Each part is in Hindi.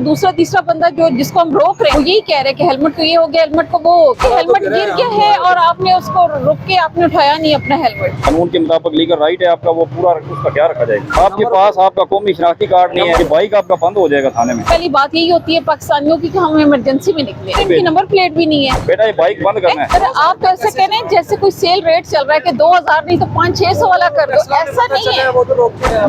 दूसरा तीसरा बंदा जो जिसको हम रोक रहे हैं वो यही कह रहे हैं कि हेलमेट को ये हो गया, हेलमेट को वो हो गया। हेलमेट गिर गया है और आपने उसको रोक के आपने उठाया नहीं अपना हेलमेट। कानून के मुताबिक लीगल राइट है आपका, वो पूरा उसका ख्याल रखा जाएगा। आपके पास आपका कौमी शनाख्ती कार्ड नहीं है, बाइक आपका बंद हो जाएगा थाने में। पहली बात यही होती है पाकिस्तानियों की कि हम इमरजेंसी में निकले, इनकी नंबर प्लेट भी नहीं है। बेटा ये बाइक बंद करना है। अरे आप तो ऐसे कह रहे हैं जैसे कोई सेल रेट चल रहा है कि 2000 नहीं तो 500-600 वाला कर दो, ऐसा नहीं है।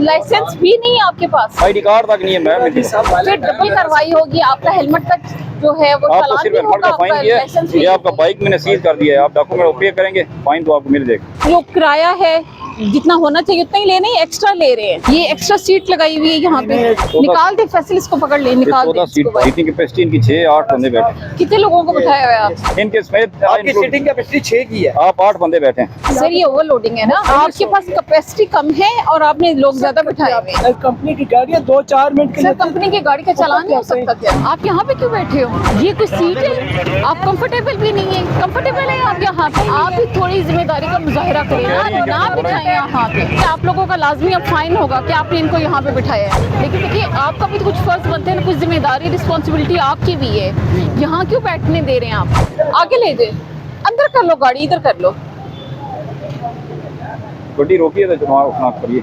लाइसेंस भी नहीं है आपके पास, ID कार्ड तक नहीं है मैम। फिर डबल कार्रवाई होगी। आपका हेलमेट तक जो है वो आपको चालान सिर्फ भी हेलमेट होगा, का फाइन आपका किया लाइसेंस है, भी। ये आपका बाइक मैंने सीज कर दिया है। आप डॉक्यूमेंट पे करेंगे, फाइन तो आपको मिल जाएगा। जो किराया है जितना होना चाहिए उतना ही लेना ही, एक्स्ट्रा ले रहे हैं। ये एक्स्ट्रा सीट लगाई हुई है यहाँ पे, निकाल दे फैसिल, इसको पकड़ ले, निकाल दे 14 इसको बाहर। सीटिंग कैपेसिटी इनकी 6-8 बंदे बैठे कितने लोगों को बिठाया हुआ है आप? इनके समेत आपकी सीटिंग कैपेसिटी 6 की है। आप 8 बंदे बैठे हैं। सर ये ओवरलोडिंग है ना, आपके पास कैपेसिटी कम है और आपने लोग ज्यादा बिठाए हुए हैं। कंपनी की गाड़ियाँ 2-4 मिनट के सर लिए कंपनी की गाड़ी का चालान नहीं हो सकता क्या? आप यहाँ पे क्यों बैठे हो? ये कोई सीट है? आप कंफर्टेबल भी नहीं है। कंफर्टेबल है आप यहाँ पे? आप भी थोड़ी जिम्मेदारी का मुजाहिरा करें ना बिठाएं यहाँ पे। आप लोगों का लाजमी अब फाइन होगा कि आपने इनको यहाँ पे बिठाया है। लेकिन देखिए आपका भी तो कुछ फर्ज बनते हैं, कुछ जिम्मेदारी रिस्पॉन्सिबिलिटी आपकी भी है। यहाँ क्यों बैठने दे रहे हैं आप? आगे ले जाए, अंदर कर लो गाड़ी, इधर कर लो। गड्डी रोकिए तो जनाब अपना करिए।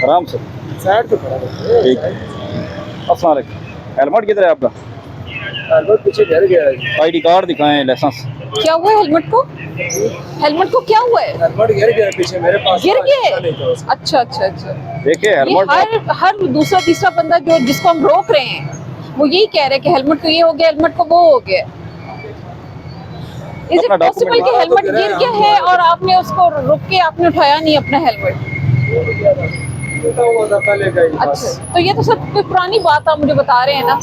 आराम से साइड पे खड़ा है। ठीक है। अस्सलाम वालेकुम। हेलमेट किधर है आपका? हेलमेट पीछे गिर गया है। ID कार्ड दिखाएं, लाइसेंस। क्या हुआ है हेलमेट को? हेलमेट को क्या हुआ है? हेलमेट गिर गया है पीछे मेरे पास। गिर गए? नहीं था उसका। अच्छा अच्छा अच्छा। देखिए ये हेलमेट हर दूसरा तीसरा बंदा जो जिसको हम रोक रहे हैं वो यही कह रहे हैं कि हेलमेट को ये हो गया, हेलमेट को वो हो गया। इज इट अपना पॉसिबल document कि हेलमेट गिर गया है और आपने उसको रोक के आपने उठाया नहीं अपना हेलमेट? पहले का ही बस। अच्छा, तो ये तो सब कोई पुरानी बात आप मुझे बता रहे हैं ना।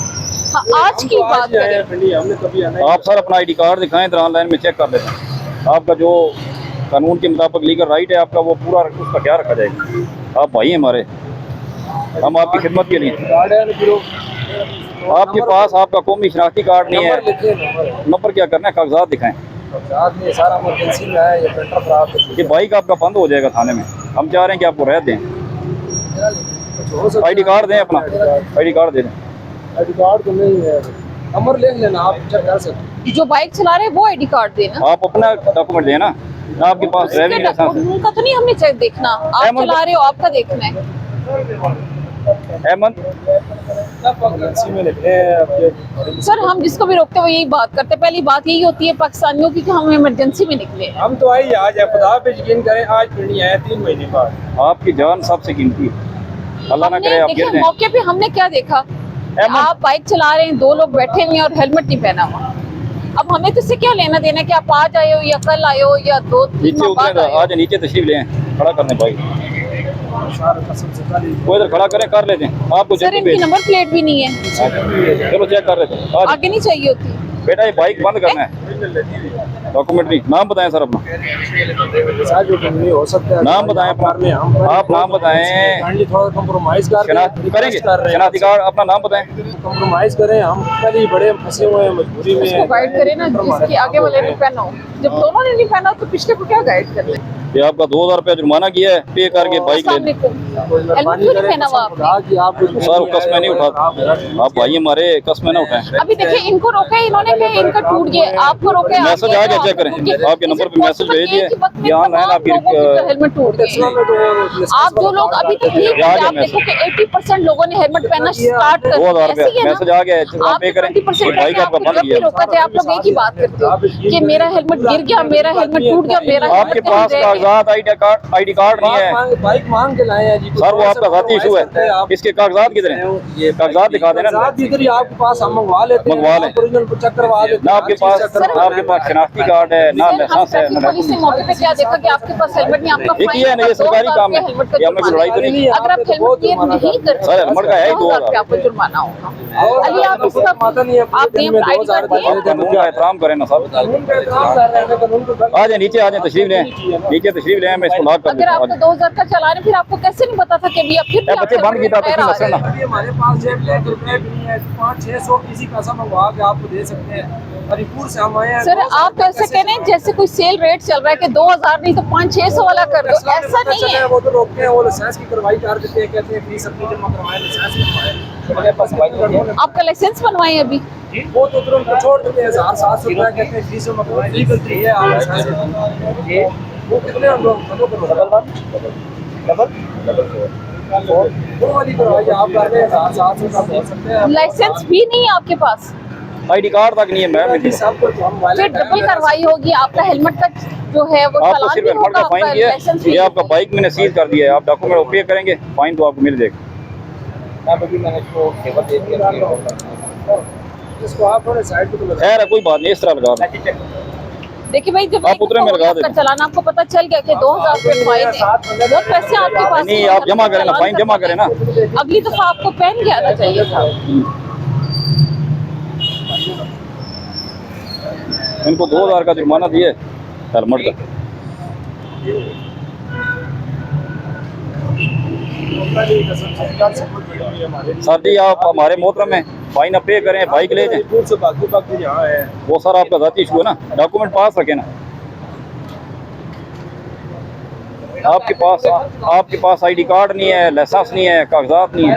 हाँ, आज की बात करें। हमने कभी आना आप सर अपना ID कार्ड दिखाएं, तो ऑनलाइन में चेक कर लेते हैं। आपका जो कानून के मुताबिक लीगल राइट है आपका, वो पूरा उसका ख्याल रखा जाएगा। आप भाई हैं हमारे, हम आपकी खिदमत के लिए। आपके पास आपका कौमी शनाख्ती कार्ड नहीं है, नंबर क्या करना है, कागजात दिखाएं। सारा इमरजेंसी में है, ये पेट्रोल खराब है। ये बाइक आपका बंद हो जाएगा थाने में। हम चाह रहे हैं कि आपको रह दें। ID कार्ड दें अपना, ID कार्ड दे दें। ID कार्ड तो नहीं है, नंबर लिख लेना, आप चेक कर सकते। जो बाइक चला रहे हैं वो ID कार्ड देना। आप अपना डॉक्यूमेंट देना, ना आपके पास ड्राइविंग लाइसेंस है। उनका तो नहीं हमने चेक देखना, आप अहमद- चला रहे हो आपका देखना है। अहमद इमरजेंसी में लिखते हैं आपके। सर हम जिसको भी रोकते हैं वो यही बात करते हैं। पहली बात यही होती है पाकिस्तानियों की कि हम इमरजेंसी में निकले। हम तो आई आज है, खुदा पे यकीन करें, आज फिर नहीं आया 3 महीने बाद। आपकी जान सबसे कीमती है, अल्लाह ना करे आप देखिए गिर जाएं। मौके पे हमने क्या देखा, आप बाइक चला रहे हैं, 2 लोग बैठे हुए हैं और हेलमेट नहीं पहना हुआ। अब हमें तो इससे क्या लेना देना कि आप आज आए हो या कल आए हो या 2-3 नीचे माह उतरे बाद तो आए हो। आज नीचे तशरीफ लें, खड़ा करने बाइक वो इधर खड़ा करें, कर लेते हैं। आपको सर जल्दी इनकी भेज, नंबर प्लेट भी नहीं है, चलो चेक कर लेते हैं। आज आगे नहीं चाहिए होती। बेटा ये बाइक बंद करना है, डॉक्यूमेंट नहीं। नाम बताएं सर अपना, हो सकता है नाम बताएं अपना। आप नाम बताएं, थोड़ा कंप्रोमाइज करेंगे शनाख्ती कार्ड, अपना नाम बताएं। कंप्रोमाइज करें, हम पहले ही बड़े फंसे हुए हैं मजबूरी में। इसको गाइड करें ना, जिसके आगे वाले ने पहना हो। जब दोनों ने नहीं पहना हो तो पिछले को क्या गाइड कर ले? ये आपका 2000 रुपया जुर्माना किया है, पे करके बाइक ले लें। हेलमेट क्यों नहीं पहना हुआ आपने? सर कसमें नहीं उठा, आप भाई हमारे कसमें ना उठाएं। अभी देखिए इनको रोका है इन्होंने, कहा इनका टूट गया, आपको रोका है। मैसेज आ गया, चेक करें। आपके नंबर पे मैसेज भेजिए, यहाँ लाइन आपकी हेलमेट टूट गए। आप जो लोग अभी तक नहीं, आप देखो कि 80% लोगों ने हेलमेट पहनना स्टार्ट कर 2000 रुपया दिया। मैसेज आ गया है, आप पे करें। 20% बाइक आपका बंद जब भी किया। रोका थे आप लोग एक ही बात करते हो कि मेरा हेलमेट गिर गया, मेरा हेलमेट टूट गया, मेरा आपके पास कागजात ID कार्ड नहीं है बाइक मांग के लाए हैं जी। सर, वो आपका जाती इशू है। इसके कागजात किधर हैं? कागजात दिखा देना। कागजात इधर ही आपके पास हम मंगवा लेते हैं, मंगवा लें। ओरिजिनल को चेक करवा देते हैं। ना आपके पास शनाख्ती कार्ड है, ना लाइसेंस है, ना पुलिस ने मौके पे क्या देखा कि आपके पास हेलमेट नहीं, आपका एक ही है ना, ये सरकारी काम है, ये हमें कोई लड़ाई तो नहीं। अगर आप हेलमेट क्लियर नहीं करते सर, हेलमेट का है ही 2000 रुपया आपको जुर्माना होगा। अली आप इसका माता नहीं है, आप नेम ID कार्ड दिए? कानून का एहतराम करें ना सर। कानून का एहतराम कर रहे हैं, कानून को आ जाए नीचे, आ जाए, तशरीफ लें, नीचे तशरीफ लें, मैं इसको लॉक कर अगर देता आपको हूँ। 2000 का चला रहे फिर आपको कैसे नहीं पता था कि अभी आप फिर भी बच्चे आप बंद की था खैर आ रहे हैं। अभी हमारे पास जेब में रुपए भी नहीं है, 500-600 किसी पैसा मंगवा के आपको दे सकते हैं। हरिपुर से हम आए हैं। सर आप तो ऐसे कह रहे हैं जैसे कोई सेल रेट चल रहा है कि 2000 नहीं तो 500-600 वाला कर दो, ऐसा नहीं है। वो तो रोकते हैं, वो लाइसेंस की कार्रवाई कर देते हैं, कहते हैं फीस अपनी जमा करवाएं, लाइसेंस बनवाएं। आपका लाइसेंस बनवाए अभी? वो तो तुरंत छोड़ देते हैं, 1000-700 रुपया कहते हैं फीस जमा करवाएं, लीगल थी है आप लाइसेंस ये वो कितने हम लोग वो वाली कार्रवाई आप कर रहे हैं, 1000-700 का बोल सकते हैं। लाइसेंस भी नहीं है आपके पास? ID कार्ड तक नहीं है मैम मेरे पास। सब कुछ हम वाले फिर ट्रिपल कार्रवाई होगी, आपका हेलमेट का जो है वो आपको चालान सिर्फ भी हेलमेट होगा, का फाइन आपका किया है, लाइसेंस ये भी आपका बाइक मैंने सीज कर दिया है, आप डॉक्यूमेंट पे करेंगे फाइन तो आपको मिल जाएगा। मैंने इसको सेवा दे दिया, इसको आप थोड़े साइड पे तो लगा खैर है, कोई बात नहीं, इस तरह लगा दें। देखिए भाई, जब आप उतरे में लगा आपका दें। चालान आपको पता चल गया कि 2000 रुपये फाइन है, बहुत पैसे आपके पास नहीं, आप जमा करें ना, फाइन जमा करें ना। अगली दफा आपको पहन के आना चाहिए था। इनको 2000 का जुर्माना दिए हेलमेट का। सर जी आप हमारे मोहतरम में फाइन पे करें, बाइक ले जाएं, से बाकी यहाँ है। वो सर आपका जाती इशू है ना, डॉक्यूमेंट पास रखें ना। आपके पास ID कार्ड नहीं है, लाइसेंस नहीं है, कागजात नहीं है।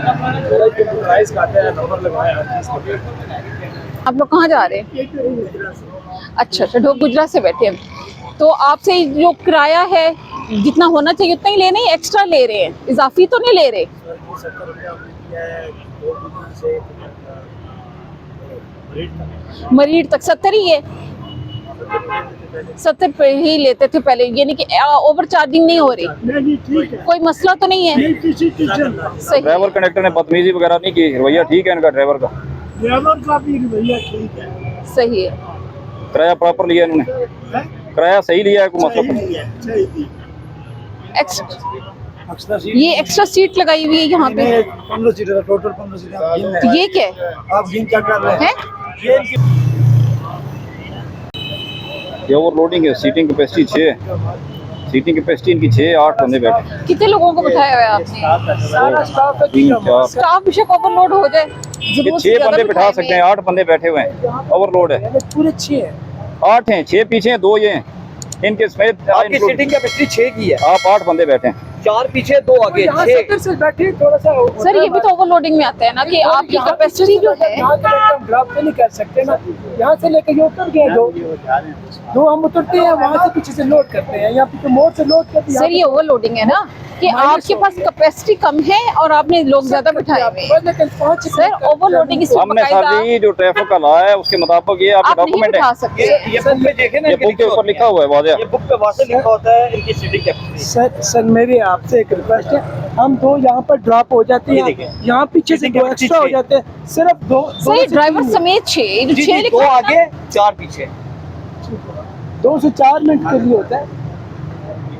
प्राइस काटे हैं, नंबर लगवाया है, चीज़ को। आप लोग कहाँ जा रहे हैं? अच्छा, ढोक गुजरा से बैठे हैं। तो आपसे जो किराया है जितना होना चाहिए उतना ही ले रहे हैं, एक्स्ट्रा ले रहे हैं, इजाफी तो नहीं ले रहे? मरीड तक 70 ही है, 70 पे ही लेते थे पहले, यानी कि ओवर चार्जिंग नहीं हो रही? नहीं ठीक है, कोई मसला तो नहीं है? नहीं किसी की चल रहा है। सही। ड्राइवर कंडक्टर ने बदतमीजी वगैरह नहीं की, रवैया ठीक है इनका ड्राइवर का, ड्राइवर का भी रवैया ठीक है, सही है। किराया प्रॉपर लिया इन्होंने, है? किराया सही लिया है, कोई मसला सही नहीं। नहीं है, सही नहीं। एक्स्ट्रा ये एक्स्ट्रा सीट लगाई हुई है यहाँ पे, 15 सीटर टोटल 15 सीटर। ये क्या है? आप गिन क्या कर रहे हैं? ये ओवरलोडिंग है, सीटिंग कैपेसिटी 6 है, सीटिंग कैपेसिटी इनकी 6-8 बंदे बैठे, कितने लोगों को बिठाया हुआ है आपने? सारा स्टाफ है, 3-4 स्टाफ बेशक ओवरलोड हो जाए, ये जरूरत से 6 ज्यादा बंदे बिठा बिठाए सकते हुए हैं, 8 बंदे बैठे हुए हैं, ओवरलोड है। पूरे 6 हैं। 8 हैं, 6 पीछे हैं, 2 ये हैं, इनके समेत आपकी सीटिंग कैपेसिटी 6 की है, आप 8 बंदे बैठे हैं। 4 पीछे 2 आगे, यहाँ 6। 70 से बैठे थोड़ा सा सर ये भी तो ओवरलोडिंग में आता है ना कि आपकी कैपेसिटी जो है। यहाँ के लेकर हम ड्रॉप तो नहीं कर सकते ना, यहाँ से लेकर ये उतर गए दो हम उतरते हैं, वहाँ से पीछे से लोड करते हैं, यहाँ पे मोड़ से लोड करते हैं। सर ये ओवरलोडिंग है ना कि आपके पास कैपेसिटी कम है और आपने लोग ज्यादा बिठाए हुए हैं। लेकिन 5 सर ओवरलोडिंग इसमें हमने सर बकायदा जी जो ट्रैफिक का लॉ है उसके मुताबिक ये आपके आप नहीं डॉक्यूमेंट बिठा है, सकते। ये बुक में देखे ना, ये बुक के ऊपर लिखा हुआ है वाज़ेह। ये बुक पे वाज़ेह लिखा होता है इनकी सीटिंग कैपेसिटी। सर मेरी आपसे एक रिक्वेस्ट है, हम 2 यहाँ पर ड्रॉप हो जाते ये हैं, देखें। यहाँ पीछे से 2 एक्स्ट्रा हो जाते हैं, सिर्फ 2 सही ड्राइवर समेत 6 जी, 2 लिखा है ना। आगे 4 पीछे। 2 से 4 मिनट के लिए होता है।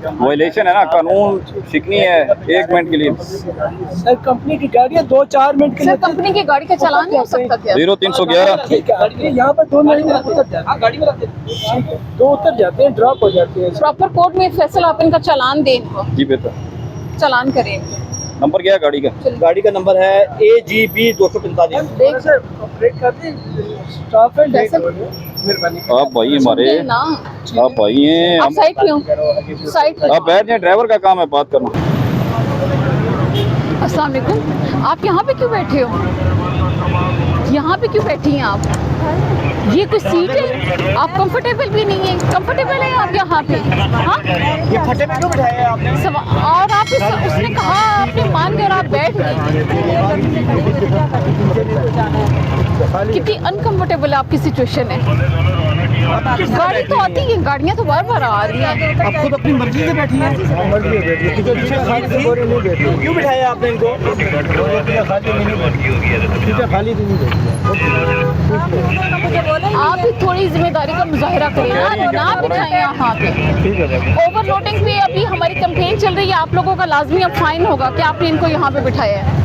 वायलेशन है ना, कानून शिकनी है 1 मिनट के लिए। सर कंपनी की गाड़ियाँ 2-4 मिनट के सर लिए कंपनी की गाड़ी का चालान नहीं हो सकता क्या? 0311 ठीक है, यहाँ पर 2 नहीं उतर जाते हैं, गाड़ी में रखते हैं। 2 उतर जाते हैं, ड्रॉप हो जाते हैं। प्रॉपर कोर्ट में फैसला आप इनका चालान दें, इनको जी बेहतर। चालान करें। नंबर क्या है गाड़ी का? गाड़ी का नंबर है AGB 245। देख सर ब्रेक कर दी, स्टॉप एंड कैसे? मेहरबानी। आप भाई हमारे, सुनते हैं ना, आप भाई हैं, आप हम साइड पे हो, साइड पे। आप बैठ जाए, ड्राइवर का काम है बात करना। अस्सलाम वालेकुम, आप यहाँ पे क्यों बैठे हो? यहाँ पे क्यों बैठी हैं आप? ये कोई सीट है? आप कंफर्टेबल भी नहीं है, कंफर्टेबल है आप यहाँ पे? हाँ, ये फटे में क्यों बिठाया है आपने? और आप उसने कहा आपने मान गए और आप बैठ गए। कितनी अनकंफर्टेबल आपकी सिचुएशन है। गाड़ी तो आती है, गाड़ियाँ तो बार बार आ रही हैं। आप खुद अपनी मर्जी से बैठी हैं। क्यों बिठाया आपने इनको? आप भी थोड़ी जिम्मेदारी का मुजाहिरा करें ना बिठाएं यहाँ पे। ओवरलोडिंग पे अभी हमारी कंप्लेन चल रही है, आप लोगों का लाजमी अब फाइन होगा कि आपने इनको यहाँ पे बिठाया है।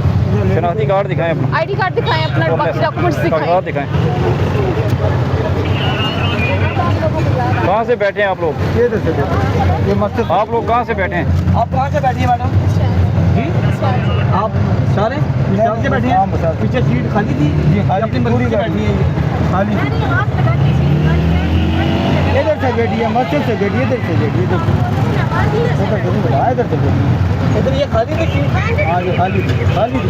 शनाख्ती कार्ड दिखाएं अपना, ID कार्ड दिखाएं अपना, बाकी डॉक्यूमेंट्स दिखाएं। कागजात दिखाएं। कहाँ से बैठे हैं आप लोग? आप लोग कहाँ से बैठे हैं? आप कहाँ से बैठी हैं मैडम? जी आप सारे विशाल से बैठे हैं, पीछे सीट खाली थी जी, अपनी मर्जी से बैठी है खाली, इधर से बैठी है, मस्जिद से बैठी है, इधर से बैठी है, इधर से बैठी, इधर ये खाली थी सीट, हाँ ये खाली थी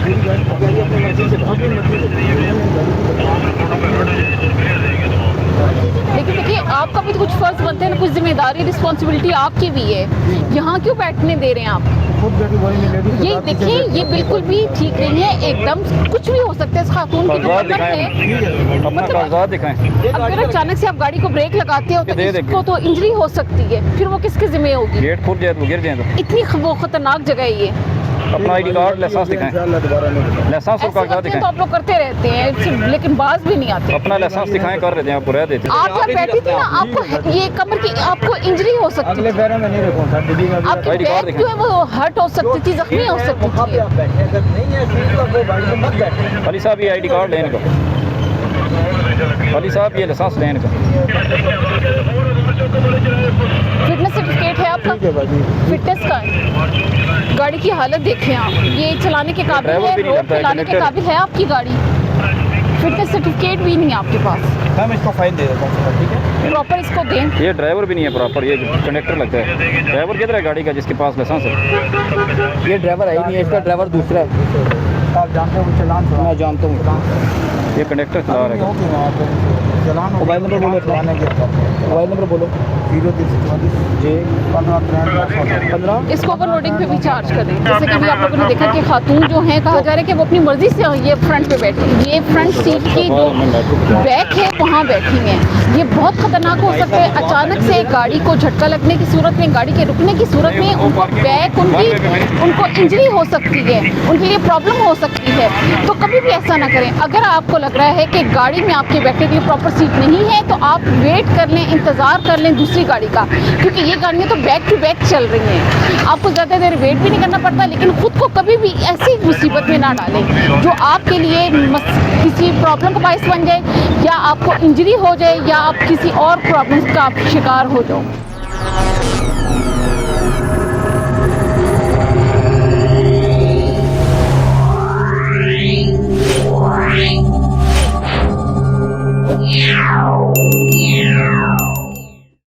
पूरी गाड़ी अपनी मर्जी से, अपनी मर्जी लेकिन देखिए आपका भी तो कुछ फर्ज बनते हैं ना, कुछ जिम्मेदारी रिस्पॉन्सिबिलिटी आपकी भी है। यहाँ क्यों बैठने दे रहे हैं आप? खुद बैठी वही लेडीज, ये देखिए ये बिल्कुल भी ठीक नहीं है, एकदम कुछ भी हो सकता है। इस खातून की कागजात जो है दिखाएं, अपना कागजात दिखाएं। अगर अचानक से आप गाड़ी को ब्रेक लगाते हो तो दे दे। इसको तो इंजरी हो सकती है, फिर वो किसके जिम्मे होगी? गेट खुल जाए तो गिर जाए तो इतनी वो खतरनाक जगह है ये। अपना आईडी कार्ड, लाइसेंस दिखाएं, लाइसेंस और ऐसे कागजात करते हैं दिखाएं। तो आप लोग करते रहते हैं, लेकिन बाज भी नहीं आते। अपना लाइसेंस दिखाएं, कर देते हैं, आपको रह देते हैं। आप जब बैठी थी ना, आपको ये कमर की आपको इंजरी हो सकती अगले थी, पैरों में नहीं रखूँ सर, दिल्ली में आपकी ID कार्ड बैक जो है वो हर्ट हो सकती थी, जख्मी हो सकती वहाँ पे थी। आप बैठे, अगर नहीं है सीट तो वो गाड़ी में मत बैठे। अली साहब ये आईडी कार्ड लेने का, अली साहब ये लाइसेंस लेने का, फिटनेस सर्टिफिकेट है आपका? ठीक है भाई, फिटनेस का है। गाड़ी की हालत देखें आप, ये चलाने के काबिल ड्राइवर है, भी नहीं रोड लगता है, चलाने के कंडक्टर। काबिल है आपकी गाड़ी? फिटनेस सर्टिफिकेट भी नहीं है आपके पास, हम इसको फाइन दे देता हूँ, ठीक है। प्रॉपर इसको दें। ये ड्राइवर भी नहीं है प्रॉपर, ये कंडक्टर लगता है। ड्राइवर किधर है गाड़ी का जिसके पास लाइसेंस है? ये ड्राइवर है ही नहीं है, इसका ड्राइवर दूसरा है। आप जानते हो चलान, मैं जानता हूँ ये कंडक्टर चला रहा है। चलान। मोबाइल नंबर बोलो, चलाने के मोबाइल नंबर बोलो, 0344 J 15। इसको ओवरलोडिंग पे भी चार्ज करें। जैसे कि अभी आप लोगों ने देखा कि खातून जो है, कहा जा रहा है कि वो अपनी मर्जी से ये फ्रंट पे बैठी है, ये फ्रंट सीट की जो बैक है वहाँ बैठी हैं। ये बहुत खतरनाक हो सकता है। अचानक से गाड़ी को झटका लगने की सूरत में, गाड़ी के रुकने की सूरत में उनको बैक उनको इंजरी हो सकती है, उनके लिए प्रॉब्लम हो सकती है। तो कभी भी ऐसा ना करें। अगर आपको लग रहा है कि गाड़ी में आपके बैठने के लिए प्रॉपर सीट नहीं है तो आप वेट कर लें, इंतज़ार कर लें दूसरी गाड़ी का, क्योंकि ये गाड़ियाँ तो बैक टू बैक चल रही हैं। आपको ज़्यादा देर वेट भी नहीं करना पड़ता, लेकिन खुद को कभी भी ऐसी मुसीबत में ना डालें जो आपके लिए किसी प्रॉब्लम का बायस बन जाए, या आपको इंजरी हो जाए, या आप किसी और प्रॉब्लम का आप शिकार हो जाओ। Yeah.